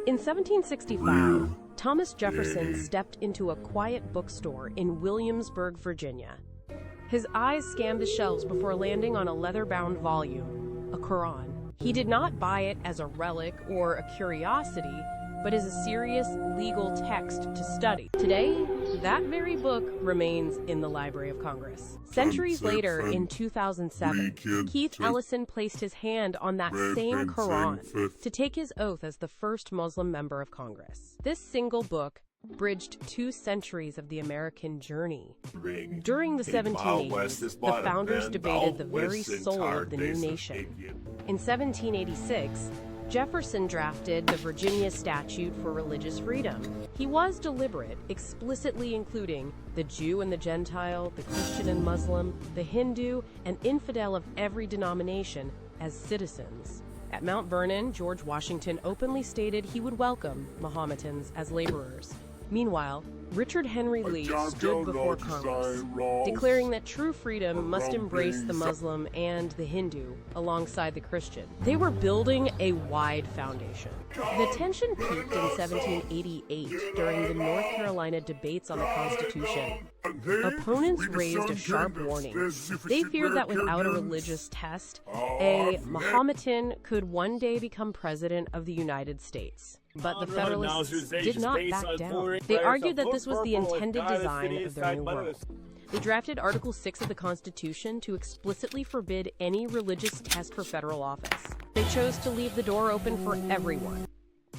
In 1765, Thomas Jefferson stepped into a quiet bookstore in Williamsburg, Virginia. His eyes scanned the shelves before landing on a leather-bound volume, a Quran. He did not buy it as a relic or a curiosity, but as a serious legal text to study. Today, that very book remains in the Library of Congress. Centuries later, in 2007, Keith Ellison placed his hand on that same Quran to take his oath as the first Muslim member of Congress. This single book bridged 2 centuries of the American journey. During the 1780s, the founders debated the very soul of the new nation. In 1786, Jefferson drafted the Virginia Statute for religious freedom. He was deliberate, explicitly including the Jew and the Gentile, the Christian and Muslim, the Hindu and infidel of every denomination as citizens. At Mount Vernon, George Washington openly stated he would welcome Mohammedans as laborers. Meanwhile, Richard Henry Lee stood before Congress, declaring that true freedom must embrace the Muslim and the Hindu alongside the Christian. They were building a wide foundation. The tension peaked in 1788 during the North Carolina debates on the Constitution. Opponents raised a sharp warning. They feared that without a religious test, a Mohammedan could one day become president of the United States. But the Federalists did not back down. They argued that this was the intended design of their new world. They drafted Article 6 of the Constitution to explicitly forbid any religious test for federal office. They chose to leave the door open for everyone.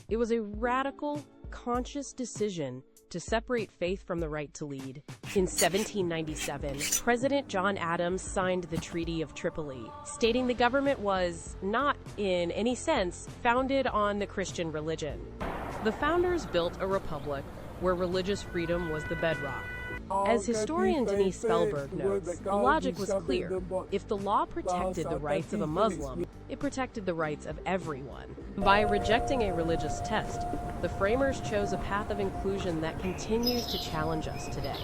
It was a radical, conscious decision to separate faith from the right to lead. In 1797, President John Adams signed the Treaty of Tripoli, stating the government was not, in any sense, founded on the Christian religion. The founders built a republic where religious freedom was the bedrock. As historian Denise Spellberg notes, the logic was clear. If the law protected the rights of a Muslim, it protected the rights of everyone. By rejecting a religious test, the framers chose a path of inclusion that continues to challenge us today.